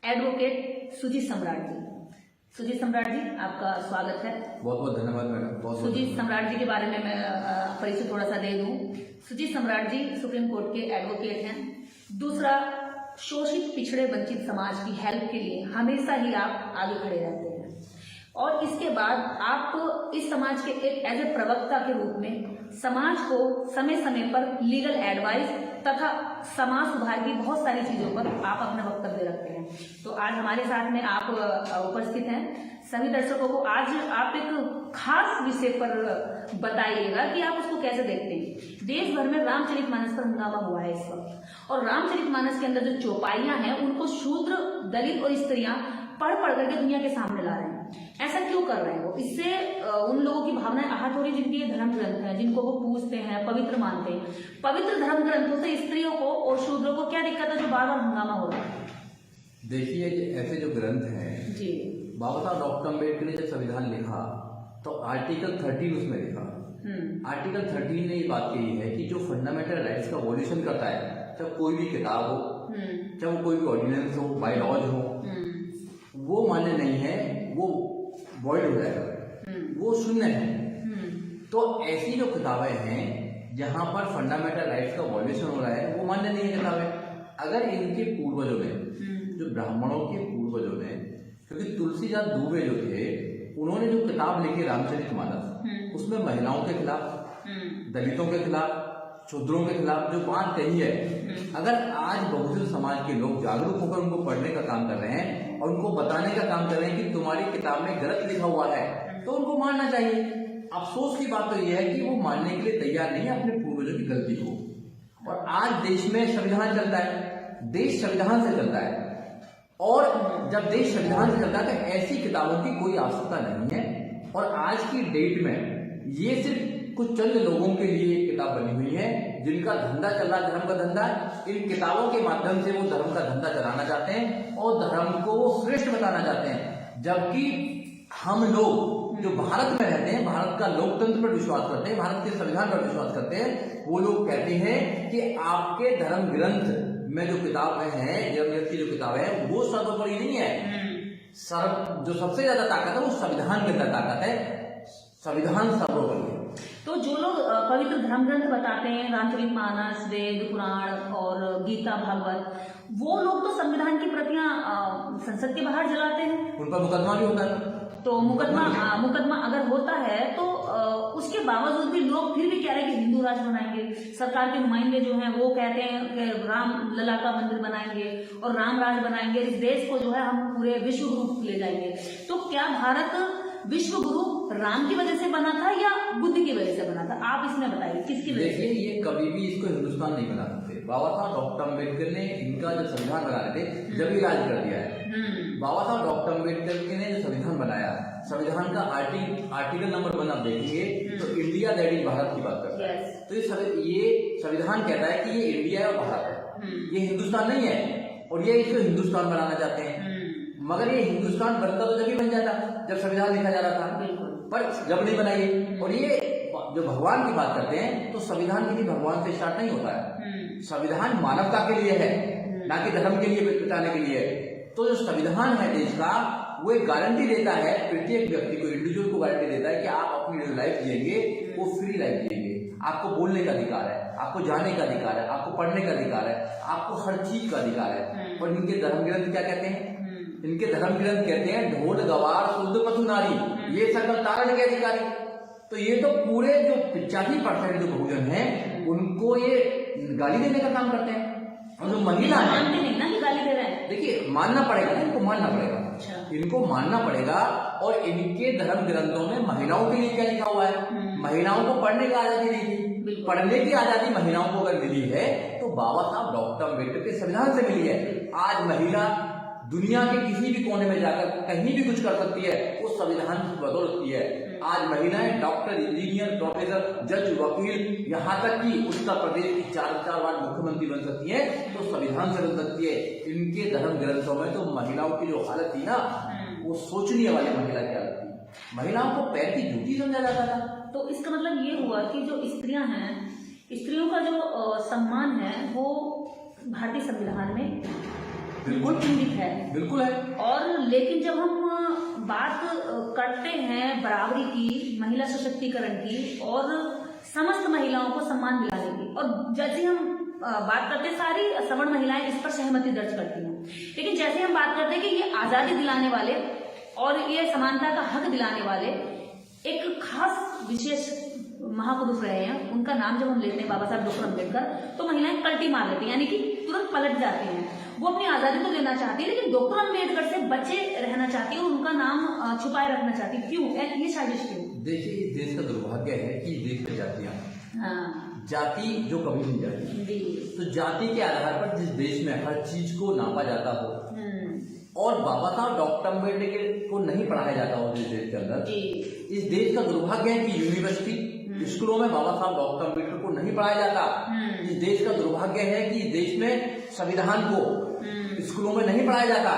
Advocate Sujit सम्राट जी। सुजीत सम्राट जी, आपका स्वागत है। बहुत बहुत धन्यवाद मैडम। सुजीत सम्राट जी के बारे में मैं परिचय थोड़ा सा दे दूं। सुजीत सम्राट जी सुप्रीम कोर्ट के एडवोकेट हैं। दूसरा, शोषित पिछड़े वंचित समाज की हेल्प के लिए हमेशा ही आप आगे खड़े रहते हैं और इसके बाद आप इस समाज के एक एज ए प्रवक्ता के रूप में समाज को समय समय पर लीगल एडवाइस तथा समाज सुधार की बहुत सारी चीजों पर आप अपना वक्तव्य रखते हैं। तो आज हमारे साथ में आप उपस्थित हैं। सभी दर्शकों को आज आप एक खास विषय पर बताइएगा कि आप उसको कैसे देखते हैं। देश भर में रामचरितमानस पर हंगामा हुआ है इस वक्त, और रामचरितमानस के अंदर जो चौपाइयां हैं उनको शूद्र, दलित और स्त्रियां पढ़ करके दुनिया के सामने ला रहे हैं। ऐसा क्यों कर रहे हैं वो? इससे उन लोगों की भावनाएं आहत हो रही जिनके ये धर्म ग्रंथ हैं, जिनको वो पूजते हैं, पवित्र मानते हैं। पवित्र धर्म ग्रंथों से स्त्रियों को और शूद्रों को क्या दिक्कत है जो बार बार हंगामा हो रहा है? देखिए, ऐसे जो ग्रंथ हैं जी, बाबा साहब डॉक्टर अम्बेडकर ने जब संविधान लिखा तो आर्टिकल 13 उसमें लिखा। आर्टिकल 13 ने ये बात कही है कि जो फंडामेंटल राइट्स का वॉल्यूशन करता है, चाहे कोई भी किताब हो, चाहे वो कोई भी ऑर्डिनेंस हो, बायलॉज हो, वो मान्य नहीं है, वो वॉइड हो जाएगा, वो शून्य है। तो ऐसी जो किताबें हैं जहां पर फंडामेंटल राइट्स का वॉल्यूशन हो रहा है, वो मान्य नहीं है किताबें। अगर इनके पूर्वजों ने, जो ब्राह्मणों के पूर्वजों ने, क्योंकि तुलसीदास दुबे जो थे, उन्होंने जो किताब लिखी रामचरितमानस, उसमें महिलाओं के खिलाफ, दलितों के खिलाफ, शूद्रों के खिलाफ जो बात कही है, अगर आज बहुजन समाज के लोग जागरूक होकर उनको पढ़ने का काम कर रहे हैं और उनको बताने का काम कर रहे हैं कि तुम्हारी किताब में गलत लिखा हुआ है, तो उनको मानना चाहिए। अफसोस की बात तो यह है कि वो मानने के लिए तैयार नहीं है अपने पूर्वजों की गलती को। और आज देश में संविधान चलता है, देश संविधान से चलता है, और जब देश संविधान से चलता है तो ऐसी किताबों की कोई आवश्यकता नहीं है। और आज की डेट में ये सिर्फ कुछ चंद लोगों के लिए किताब बनी हुई है, जिनका धंधा चल रहा है, धर्म का धंधा। इन किताबों के माध्यम से वो धर्म का धंधा चलाना चाहते हैं और धर्म को वो श्रेष्ठ बताना चाहते हैं। जबकि हम लोग जो भारत में रहते हैं, भारत का लोकतंत्र पर विश्वास करते हैं, भारत के संविधान पर विश्वास करते हैं, वो लोग कहते हैं कि आपके धर्म ग्रंथ में जो किताबें हैं, जमयत की जो किताबें हैं, वो सर्वोपरि नहीं है। जो सबसे ज्यादा ताकत है वो संविधान के अंदर ताकत है, संविधान सर्वोपरि है। तो जो लोग पवित्र धर्म ग्रंथ बताते हैं, रामचरितमानस, वेद, पुराण और गीता, भागवत, वो लोग तो संविधान की प्रतियां संसद के बाहर जलाते हैं। उन पर मुकदमा भी होता है। तो मुकदमा अगर होता है तो उसके बावजूद भी लोग फिर भी कह रहे हैं कि हिंदू राष्ट्र बनाएंगे। सरकार के नुमाइंदे जो हैं वो कहते हैं कि राम लला का मंदिर बनाएंगे और राम राज बनाएंगे, इस देश को जो है हम पूरे विश्व गुरु ले जाएंगे। तो क्या भारत विश्व गुरु राम की वजह से बना था या बुद्ध की वजह से बना था? आप इसमें बताइए किसकी वजह से? देखिए, ये कभी भी इसको हिंदुस्तान नहीं बना सकते। बाबा साहब डॉक्टर अम्बेडकर ने इनका जो संविधान बना रहे थे, जब ही राज कर दिया है। बाबा साहब डॉक्टर अम्बेडकर ने जो संविधान बनाया, संविधान का आर्टिकल नंबर 1 आप देखेंगे तो इंडिया दैट इज भारत की बात करता है। तो ये संविधान कहता है कि ये इंडिया है और भारत है, ये हिंदुस्तान नहीं है। और ये इसको हिंदुस्तान बनाना चाहते हैं, मगर ये हिंदुस्तान बनता तो जब ही बन जाता जब संविधान लिखा जा रहा था, पर जब नहीं बनाइए। और ये जो भगवान की बात करते हैं तो संविधान किसी भगवान से स्टार्ट नहीं होता है। संविधान मानवता के लिए है, ना कि धर्म के लिए बचाने के लिए है। तो जो संविधान है देश का, वो एक गारंटी देता है प्रत्येक व्यक्ति को, इंडिविजुअल को गारंटी देता है कि आप अपनी जो लाइफ जिएंगे वो फ्री लाइफ जिएंगे। आपको बोलने का अधिकार है, आपको जाने का अधिकार है, आपको पढ़ने का अधिकार है, आपको हर चीज का अधिकार है। और इनके धर्म ग्रंथ क्या कहते हैं? इनके धर्म ग्रंथ कहते हैं ढोल गवार शुद्ध पशु नारी, ये सकल तारण के अधिकारी। तो ये तो पूरे जो 85% जो बहुजन है उनको ये गाली देने का काम करते हैं। और जो महिला है, मानते नहीं ना कि गाली दे रहे हैं। देखिए, मानना पड़ेगा, इनको मानना पड़ेगा, इनको मानना पड़ेगा। और इनके धर्म ग्रंथों में महिलाओं के लिए क्या लिखा हुआ है? महिलाओं को पढ़ने की आजादी नहीं थी। पढ़ने की आजादी महिलाओं को अगर मिली है तो बाबा साहब डॉक्टर अम्बेडकर के संविधान से मिली है। आज महिला दुनिया के किसी भी कोने में जाकर कहीं भी कुछ कर सकती है, वो संविधान की बदौलत की है। आज महिलाएं डॉक्टर, इंजीनियर, प्रोफेसर, जज, वकील, यहाँ तक कि उत्तर प्रदेश की 4 बार मुख्यमंत्री बन सकती है, तो संविधान से बन सकती है। इनके धर्म ग्रंथों में तो महिलाओं की जो हालत थी ना, वो सोचने वाली महिला की हालत थी। महिलाओं को पैर की जूती समझा जाता था। तो इसका मतलब ये हुआ कि जो स्त्रियां हैं, स्त्रियों का जो सम्मान है वो भारतीय संविधान में बिल्कुल खंडित है, बिल्कुल है। और लेकिन जब हम बात करते हैं बराबरी की, महिला सशक्तिकरण की और समस्त महिलाओं को सम्मान दिलाने की, और जैसे हम बात करते हैं, सारी सवर्ण महिलाएं इस पर सहमति दर्ज करती हैं, लेकिन जैसे हम बात करते हैं कि ये आजादी दिलाने वाले और ये समानता का हक दिलाने वाले एक खास विशेष महापुरुष रहे हैं, उनका नाम जब हम लेते हैं बाबा साहब डॉक्टर अम्बेडकर, तो महिलाएं कल्टी मार लेती हैं, यानी कि तुरंत पलट जाती हैं। वो अपनी आजादी तो लेना चाहती है, लेकिन डॉक्टर अम्बेडकर से बचे रहना चाहती है और उनका नाम छुपाए रखना चाहती है। क्यों? ये साजिश क्यों? देखिए, इस देश का दुर्भाग्य है कि इस देश में जातियां, जाति जो कभी नहीं जाती, तो जाति के आधार पर जिस देश में हर चीज को नापा जाता हो और बाबा साहब डॉक्टर अम्बेडकर को नहीं पढ़ाया जाता हो जिस देश के अंदर, इस देश का दुर्भाग्य है कि यूनिवर्सिटी स्कूलों में बाबा साहब डॉक्टर अम्बेडकर को नहीं पढ़ाया जाता। इस देश का दुर्भाग्य है कि इस देश में संविधान को स्कूलों में नहीं पढ़ाया जाता।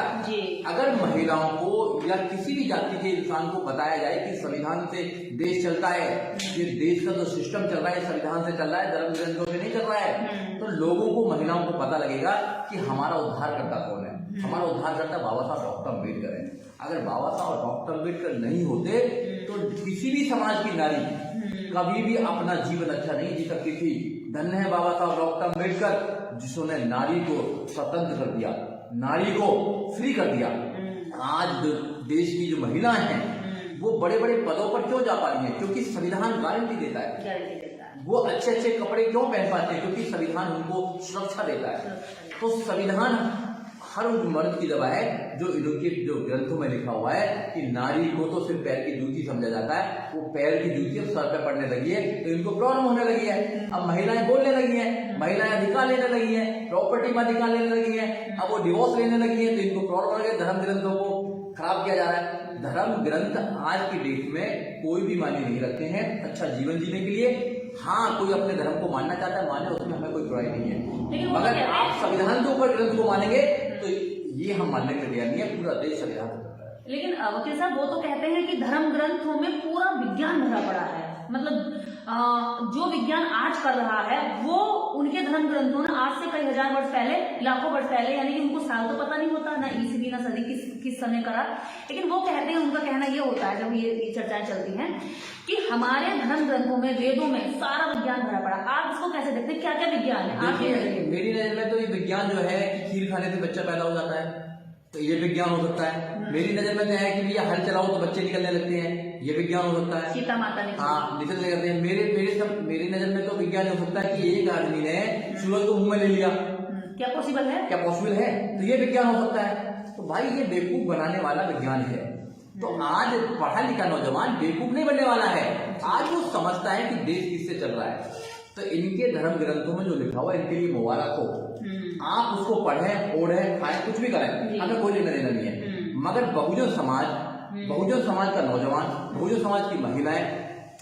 अगर महिलाओं को या किसी भी जाति के इंसान को बताया जाए कि संविधान से देश चलता है, ये देश का जो सिस्टम चल रहा है संविधान से चल रहा है, धर्म ग्रंथों से नहीं चल रहा है, तो लोगों को, महिलाओं को पता लगेगा कि हमारा उद्धारकर्ता कौन है। हमारा उद्धारकर्ता बाबा साहब डॉक्टर अम्बेडकर है। अगर बाबा साहब डॉक्टर अम्बेडकर नहीं होते तो किसी भी समाज की नारी कभी भी अपना जीवन अच्छा नहीं जी सकती थी। धन्य है बाबा साहब डॉक्टर अम्बेडकर, जिसने नारी को स्वतंत्र कर दिया, नारी को फ्री कर दिया। आज देश की जो महिलाएं हैं वो बड़े बड़े पदों पर क्यों जा पा रही हैं? क्योंकि संविधान गारंटी देता है। वो अच्छे अच्छे कपड़े क्यों पहन पाते हैं? क्योंकि संविधान उनको सुरक्षा देता है। तो संविधान हर उस मर्द की दवा है जो इनके जो ग्रंथों में लिखा हुआ है कि नारी को तो सिर्फ पैर की जूती समझा जाता है। वो पैर की जूती अब सर पे पड़ने लगी है तो इनको प्रॉब्लम होने लगी है। अब महिलाएं बोलने लगी हैं, महिलाएं अधिकार लेने लगी हैं, प्रॉपर्टी में अधिकार लेने लगी हैं, अब वो डिवोर्स लेने लगी है तो इनको प्रॉब्लम हो गया। धर्म ग्रंथों को खराब किया जा रहा है। धर्म ग्रंथ आज की डेट में कोई भी मायने नहीं रखते हैं अच्छा जीवन जीने के लिए। हाँ, कोई अपने धर्म को मानना चाहता है माने, उसमें हमें कोई बुराई नहीं है, मगर आप संविधान के ऊपर ग्रंथ को मानेंगे तो ये हम मानने के लिए नहीं है। पूरा देश संविधान करता है। लेकिन वकील साहब वो तो कहते हैं कि धर्म ग्रंथों में पूरा विज्ञान भरा पड़ा है, मतलब जो विज्ञान आज कर रहा है वो उनके धर्म ग्रंथों ने आज से कई हजार वर्ष पहले, लाखों वर्ष पहले, यानी कि उनको साल तो पता नहीं होता, ना ईस्वी ना सदी किस समय करा, लेकिन वो कहते हैं, उनका कहना ये होता है जब ये चर्चाएं चलती हैं कि हमारे धर्म ग्रंथों में, वेदों में सारा विज्ञान भरा पड़ा। आप इसको कैसे देखते हैं? क्या क्या विज्ञान है आपकी नजर में? मेरी नजर में तो ये विज्ञान जो है कि खीर खाने से बच्चा पैदा हो जाता है, तो ये विज्ञान हो सकता है। मेरी नजर में तो है कि भैया हल चलाओ तो बच्चे निकलने लगते हैं, ये विज्ञान हो सकता है। सीता माता ने, हाँ, निकलने लगते हैं। मेरी नजर में तो विज्ञान हो सकता है कि एक आदमी ने सूरज को मुंह में ले लिया। क्या पॉसिबल है? क्या पॉसिबल है? तो ये विज्ञान हो सकता है। तो भाई ये बेवकूफ बनाने वाला विज्ञान है। तो आज पढ़ा लिखा नौजवान बेवकूफ नहीं बनने वाला है। आज वो समझता है कि देश किससे चल रहा है। तो इनके धर्म ग्रंथों में जो लिखा हुआ है इनके लिए मुबारक हो। आप उसको पढ़ें, ओढ़ें, खाएं, कुछ भी करें, हमें कोई लेना देना नहीं है। मगर बहुजन समाज का नौजवान, बहुजन समाज की महिलाएं,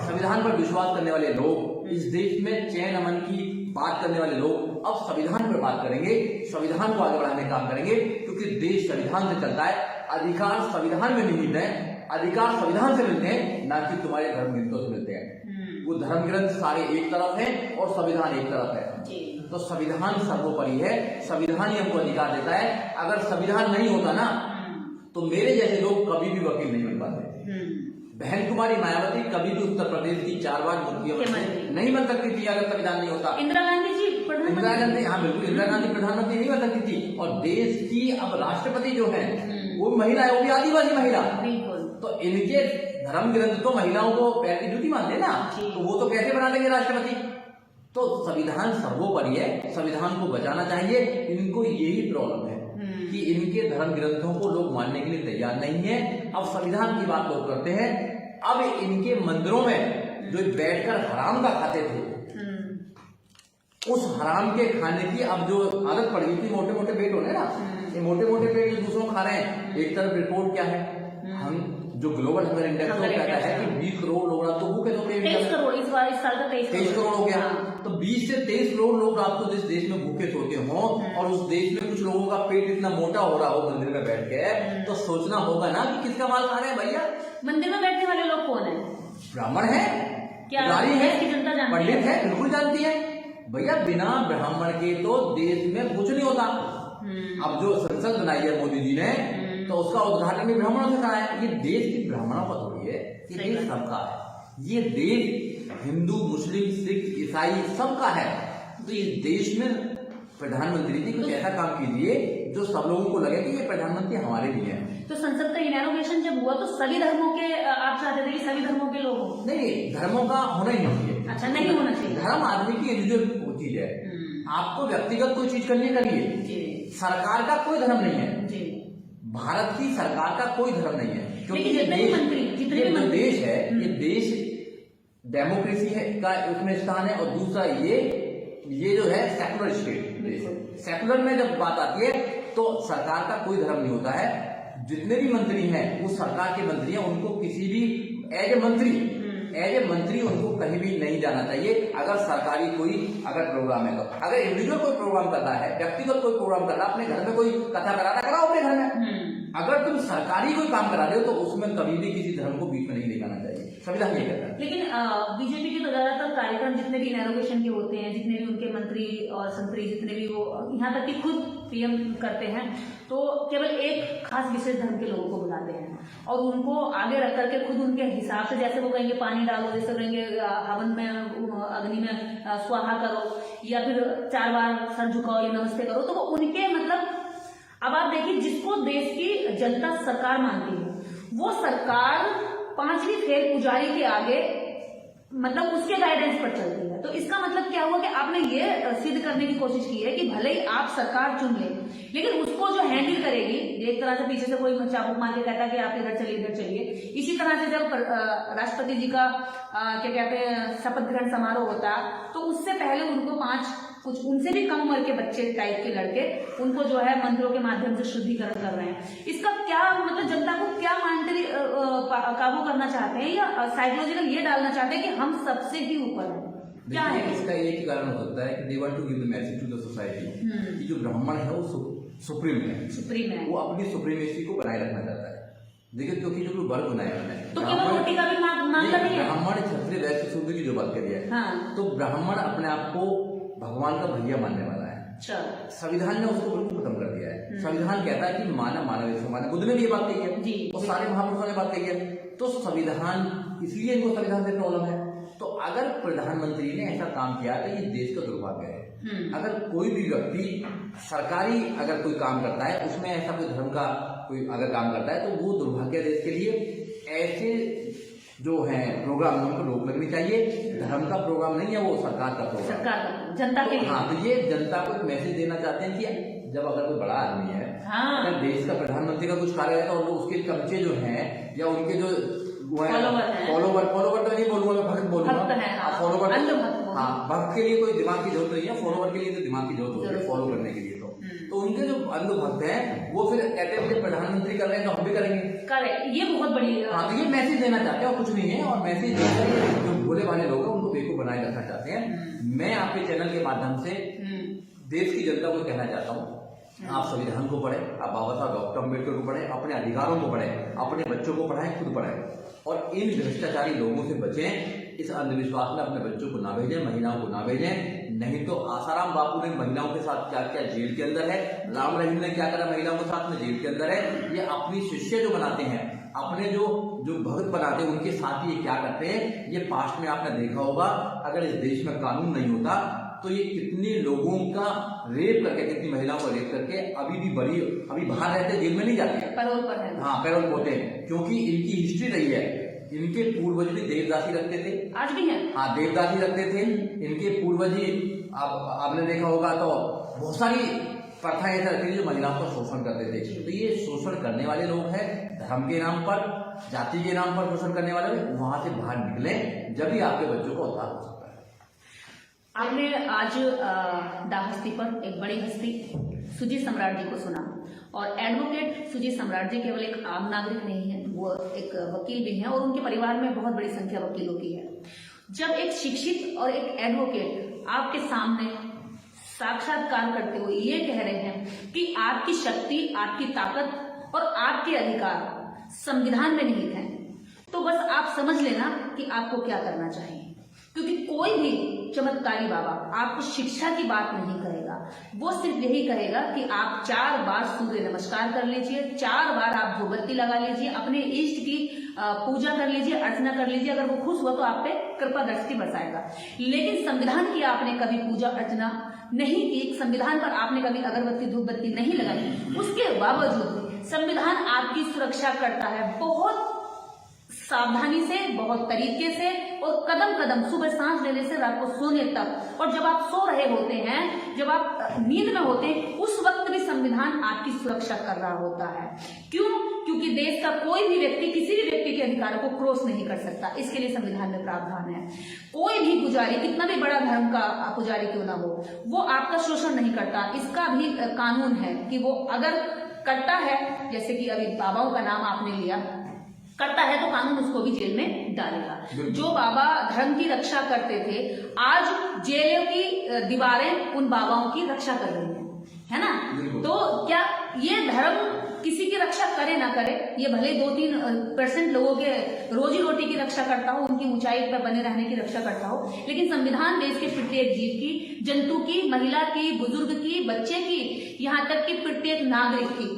संविधान पर विश्वास करने वाले लोग, इस देश में चैन अमन की बात करने वाले लोग अब संविधान पर बात करेंगे, संविधान को आगे बढ़ाने का काम करेंगे, क्योंकि देश संविधान से चलता है। अधिकार संविधान में निहित है, अधिकार संविधान से मिलते हैं, ना कि तुम्हारे धर्म ग्रंथों से मिलते हैं। वो धर्म ग्रंथ सारे एक तरफ हैं और संविधान एक तरफ है। तो संविधान सर्वोपरि है, संविधान ही हमको अधिकार देता है। अगर संविधान नहीं होता ना तो मेरे जैसे लोग कभी भी वकील नहीं बन पाते। बहन कुमारी मायावती कभी भी उत्तर प्रदेश की 4 बार मुख्यमंत्री नहीं बन सकती थी अगर संविधान नहीं होता। इंदिरा गांधी जी, हाँ बिल्कुल, इंदिरा गांधी प्रधानमंत्री नहीं बन सकती थी। और देश की अब राष्ट्रपति जो है वो महिला है, वो भी आदिवासी महिला। तो इनके धर्म ग्रंथ तो महिलाओं को पैर की जूती मानते हैं ना, तो वो तो कैसे बना देंगे राष्ट्रपति? तो संविधान सर्वोपरि है, संविधान को बचाना चाहिए। इनको यही प्रॉब्लम है कि इनके धर्म ग्रंथों को लोग मानने के लिए तैयार नहीं है। अब संविधान की बात लोग करते हैं। अब इनके मंदिरों में जो बैठकर हराम का खाते थे, उस हराम के खाने की अब जो आदत पड़ गई थी, मोटे मोटे पेट होने ना, ये मोटे मोटे पेट जो दूसरों खा रहे हैं। एक तरफ रिपोर्ट क्या है, हम जो ग्लोबल हंगर इंडेक्स वो कहता है कि 20 करोड़ लोग रात को भूखे तो 23 करोड़ इस बार, इस साल का 23 करोड़ हो गया। तो 20 से 23 करोड़ लोग रात को जिस देश में भूखे सोते हों और उस देश में कुछ लोगों का पेट इतना मोटा हो रहा हो मंदिर में बैठ के, तो सोचना होगा ना कि किसका माल खा रहे हैं भैया। मंदिर में बैठने वाले लोग कौन है? ब्राह्मण है, पुजारी है, पंडित है, बिल्कुल जानती है भैया। बिना ब्राह्मण के तो देश में कुछ नहीं होता। अब जो संसद बनाई है मोदी जी ने, तो उसका उद्घाटन भी ब्राह्मणों से करा है। ये देश की ब्राह्मणों का थोड़ी है, ये देश सबका है। ये देश हिंदू, मुस्लिम, सिख, ईसाई सबका है। तो ये देश में प्रधानमंत्री जी कुछ ऐसा काम कीजिए जो सब लोगों को लगे कि ये प्रधानमंत्री हमारे लिए है। तो संसद का इनॉग्रेशन जब हुआ तो सभी धर्मों के आप चाहते थे कि सभी धर्मों के लोग हों? नहीं, धर्मों का होना ही नहीं चाहिए। अच्छा, नहीं होना चाहिए। धर्म आदमी की इंडिविजुअल चीज है। आपको व्यक्तिगत कोई चीज करनी करिए। सरकार का कोई धर्म नहीं है जी। भारत की सरकार का कोई धर्म नहीं है, क्योंकि ये देश है, ये देश डेमोक्रेसी है का उसमें स्थान है। और दूसरा ये जो है सेकुलर स्टेट। सेकुलर में जब बात आती है तो सरकार का कोई धर्म नहीं होता है। जितने भी मंत्री हैं वो सरकार के मंत्री हैं, उनको किसी भी एज ए मंत्री उनको कहीं भी नहीं जाना चाहिए। अगर सरकारी कोई प्रोग्राम है, तो अगर इंडिविजुअल कोई प्रोग्राम करना है, व्यक्तिगत कोई प्रोग्राम करना, अपने घर में कोई कथा कराना, कराओ अपने घर में। अगर तुम सरकारी कोई काम करा रहे हो तो उसमें कभी भी किसी धर्म को बीच में नहीं ले जाना चाहिए। संविधान ये कहता है। लेकिन बीजेपी के तो ज्यादातर कार्यक्रम जितने भी इनॉग्रेशन के होते हैं, जितने भी उनके मंत्री और संतरी जितने भी वो यहाँ तक कि खुद पीएम करते हैं, तो केवल एक खास विशेष धर्म के लोगों को बुलाते हैं और उनको आगे रख करके खुद उनके हिसाब से, जैसे वो कहेंगे पानी डालो, जैसे कहेंगे हवन में अग्नि में स्वाहा करो, या फिर 4 बार सर झुकाओ या नमस्ते करो, तो वो उनके मतलब। अब आप देखिए, जिसको देश की जनता सरकार मानती है, वो सरकार 5वीं फेल पुजारी के आगे मतलब उसके गाइडेंस पर चलती है। तो इसका मतलब क्या हुआ कि आपने ये सिद्ध करने की कोशिश की है कि भले ही आप सरकार चुन लें, लेकिन उसको जो हैंडल करेगी, एक तरह से पीछे से कोई चाबुक मार के कहता है कि आप इधर चलिए इधर चलिए। इसी तरह से जब राष्ट्रपति जी का क्या कहते हैं शपथ ग्रहण समारोह होता, तो उससे पहले उनको 5 कुछ उनसे भी कम उम्र के बच्चे टाइप के लड़के उनको जो है मंत्रों के माध्यम से शुद्धिकरण कर रहे हैं। इसका क्या मतलब, जनता को क्या मेंटली काबू करना चाहते हैं, या साइकोलॉजिकल ये डालना चाहते हैं कि हम सबसे ही ऊपर हैं? क्या है इसका? एक ही कारण हो सकता है कि they want to give the message to the society कि जो ब्राह्मण है वो सुप्रीम है, वो अपनी सुप्रीमेसी को बनाए रखना चाहता है। देखिए, क्योंकि जो वर्ग बनाए हुए हैं, तो केवल रोटी का भी मामला नहीं है। ब्राह्मण, क्षत्रिय, वैश्य, शूद्र की जो बात करी है, तो ब्राह्मण अपने आप को भगवान का भैया मानने वाला है। संविधान ने उसको बिल्कुल खत्म कर दिया है। संविधान कहता है कि मानव, बुद्ध ने भी ये बात कही है और सारे महापुरुषों ने बात कही है। तो संविधान, इसलिए इनको संविधान से प्रॉब्लम है। तो अगर प्रधानमंत्री ने ऐसा काम किया तो ये देश का दुर्भाग्य है। अगर कोई भी व्यक्ति सरकारी अगर कोई काम करता है, उसमें ऐसा कोई धर्म का कोई अगर काम करता है, तो वो दुर्भाग्य देश के लिए। ऐसे जो है प्रोग्राम, उनको रोक लगनी चाहिए। धर्म का प्रोग्राम नहीं है वो, सरकार का प्रोग्राम, सरकार का, जनता के लिए। हाँ, तो ये जनता को एक मैसेज देना चाहते हैं कि जब अगर कोई बड़ा आदमी है, अगर देश का प्रधानमंत्री का कुछ कार्य है, तो उसके चमचे जो हैं या उनके जो फॉलोवर तो नहीं बोलूंगा मैं, भक्त बोलूंगा। फॉलोवर, हाँ, भक्त के लिए कोई दिमाग की जरूरत नहीं है, फॉलोवर के लिए तो दिमाग की जरूरत होती है फॉलो करने के लिए। तो उनके जो अंध भक्त हैं वो फिर कहते हैं प्रधानमंत्री कर रहे हैं तो हम भी करेंगे। ये बहुत बड़ी, हाँ, तो ये मैसेज देना चाहते हैं और कुछ नहीं है। और मैसेज जो भोले भाले लोग हैं उनको बेवकूफ बनाए रखना चाहते हैं। मैं आपके चैनल के माध्यम से देश की जनता को कहना चाहता हूँ, आप संविधान को पढ़ें, आप बाबा साहब डॉक्टर अम्बेडकर को पढ़ें, अपने अधिकारों को पढ़ें, अपने बच्चों को पढ़ाएं, खुद पढ़ें और इन भ्रष्टाचारी लोगों से बचें। इस अंधविश्वास में अपने बच्चों को ना भेजें, महिलाओं को ना भेजें। नहीं तो आसाराम बापू ने महिलाओं के साथ क्या क्या जेल के अंदर है, राम रहीम ने क्या करा महिलाओं के साथ में जेल के अंदर है। ये अपनी शिष्य जो बनाते हैं, अपने जो भक्त बनाते हैं, उनके साथ ये क्या करते हैं, ये पास्ट में आपने देखा होगा। अगर इस देश में कानून नहीं होता तो ये कितने लोगों का रेप करके, कितनी महिलाओं को रेप करके अभी बाहर रहते, जेल में नहीं जाते, पैरोल पर है। हाँ, पैरोल होते हैं, क्योंकि इनकी हिस्ट्री रही है। इनके पूर्वज भी देवदासी रखते थे, आज भी है। हाँ, देवदासी रखते थे इनके पूर्वज ही। आपने देखा होगा तो बहुत सारी प्रथाएं ऐसा रखती थी जो महिलाओं का शोषण करते थे। तो ये शोषण करने वाले लोग हैं, धर्म के नाम पर, जाति के नाम पर शोषण करने वाले, वहां से बाहर निकले, जब भी आपके बच्चों का उद्धार हो सकता है। आपने आज दाहस्ती पर एक बड़ी हस्ती सुजीत सम्राट जी को सुना, और एडवोकेट सुजीत सम्राट जी केवल एक आम नागरिक नहीं है, वो एक वकील भी हैं और उनके परिवार में बहुत बड़ी संख्या वकीलों की है। जब एक शिक्षित और एक एडवोकेट आपके सामने साक्षात्कार करते हुए ये कह रहे हैं कि आपकी शक्ति, आपकी ताकत और आपके अधिकार संविधान में निहित हैं, तो बस आप समझ लेना कि आपको क्या करना चाहिए। क्योंकि कोई भी चमत्कारी बाबा आपको शिक्षा की बात नहीं करेगा, वो सिर्फ यही कहेगा कि आप 4 बार सूर्य नमस्कार कर लीजिए, 4 बार आप धूपबत्ती लगा लीजिए, अपने इष्ट की पूजा कर लीजिए, अर्चना कर लीजिए। अगर वो खुश हुआ तो आप पे कृपा दृष्टि बरसाएगा। लेकिन संविधान की आपने कभी पूजा अर्चना नहीं की, संविधान पर आपने कभी अगरबत्ती धूपबत्ती नहीं लगाई, उसके बावजूद संविधान आपकी सुरक्षा करता है बहुत सावधानी से, बहुत तरीके से, और कदम कदम सुबह सांस लेने से रात को सोने तक, और जब आप सो रहे होते हैं, जब आप नींद में होते हैं, उस वक्त भी संविधान आपकी सुरक्षा कर रहा होता है। क्यों? क्योंकि देश का कोई भी व्यक्ति किसी भी व्यक्ति के अधिकारों को क्रॉस नहीं कर सकता, इसके लिए संविधान में प्रावधान है। कोई भी पुजारी, कितना भी बड़ा धर्म का पुजारी क्यों ना हो, वो आपका शोषण नहीं करता। इसका भी कानून है कि वो अगर करता है, जैसे कि अभी बाबाओं का नाम आपने लिया, करता है तो कानून उसको भी जेल में डालेगा। जो बाबा धर्म की रक्षा करते थे, आज जेलों की दीवारें उन बाबाओं की रक्षा कर रही है ना? तो क्या ये धर्म किसी की रक्षा करे ना करे, ये भले 2-3% लोगों के रोजी रोटी की रक्षा करता हो, उनकी ऊंचाई पर बने रहने की रक्षा करता हो, लेकिन संविधान देश के प्रत्येक जीव की, जंतु की, महिला की, बुजुर्ग की, बच्चे की, यहाँ तक कि प्रत्येक नागरिक की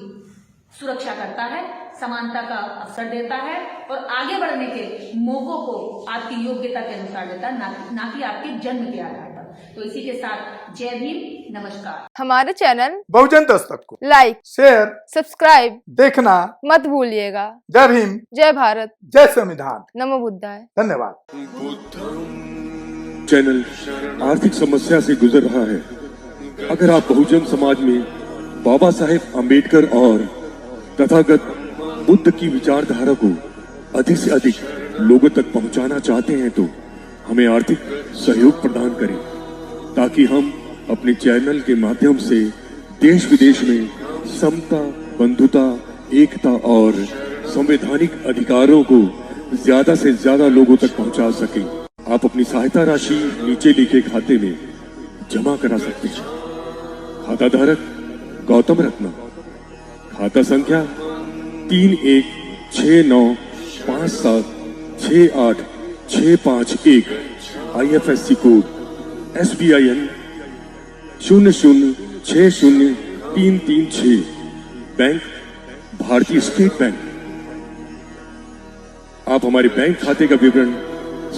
सुरक्षा करता है, समानता का अवसर देता है, और आगे बढ़ने के मौकों को आपकी योग्यता के अनुसार देता है, ना कि आपके जन्म के आधार पर। तो इसी के साथ जय भीम, नमस्कार। हमारे चैनल बहुजन दस्तक को लाइक, शेयर, सब्सक्राइब देखना मत भूलिएगा। जय भीम, जय भारत, जय संविधान, नमो बुद्धाय। धन्यवाद। चैनल आर्थिक समस्या से गुजर रहा है। अगर आप बहुजन समाज में बाबा साहेब अम्बेडकर और तथागत बुद्ध की विचारधारा को अधिक से अधिक लोगों तक पहुंचाना चाहते हैं तो हमें आर्थिक सहयोग प्रदान करें, ताकि हम अपने चैनल के माध्यम से देश विदेश में समता, बंधुता, एकता और संवैधानिक अधिकारों को ज्यादा से ज्यादा लोगों तक पहुंचा सकें। आप अपनी सहायता राशि नीचे लिखे खाते में जमा करा सकते हैं। खाता धारक गौतम रत्ना, खाता संख्या 3169576865 IFSC कोड SBIN 00603336, बैंक भारतीय स्टेट बैंक। आप हमारे बैंक खाते का विवरण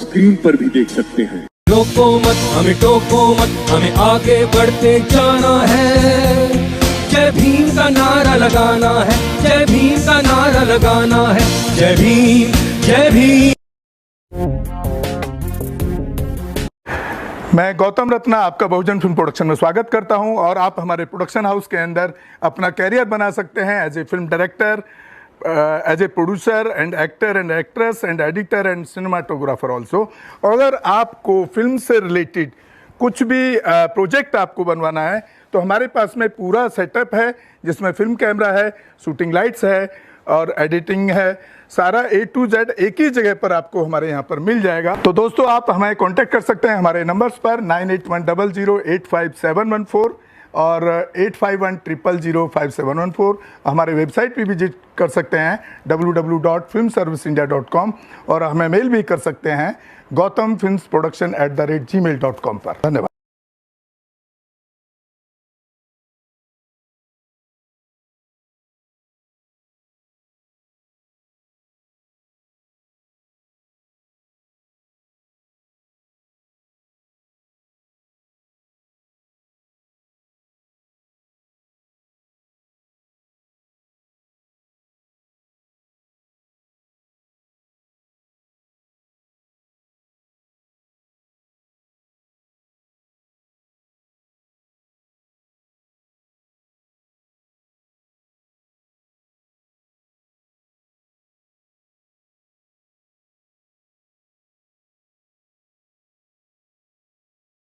स्क्रीन पर भी देख सकते हैं। रोको मत हमें, टोको मत हमें, आगे बढ़ते जाना है। जय भीम का नारा लगाना है, जय भीम का नारा लगाना है। जय भीम, जय भीम। मैं गौतम रत्ना आपका बहुजन फिल्म प्रोडक्शन में स्वागत करता हूं, और आप हमारे प्रोडक्शन हाउस के अंदर अपना कैरियर बना सकते हैं as a film director, as a producer and actor and actress and editor and cinematographer also. अगर आपको फिल्म से रिलेटेड कुछ भी प्रोजेक्ट आपको बनवाना है तो हमारे पास में पूरा सेटअप है, जिसमें फिल्म कैमरा है, शूटिंग लाइट्स है और एडिटिंग है। सारा A to Z एक ही जगह पर आपको हमारे यहाँ पर मिल जाएगा। तो दोस्तों, आप हमें कांटेक्ट कर सकते हैं हमारे नंबर्स पर 9810085714 और 8510005714। हमारे वेबसाइट पे विजिट कर सकते हैं www.filmserviceindia.com, और हमें मेल भी कर सकते हैं gautamfilmsproduction@gmail.com पर। धन्यवाद।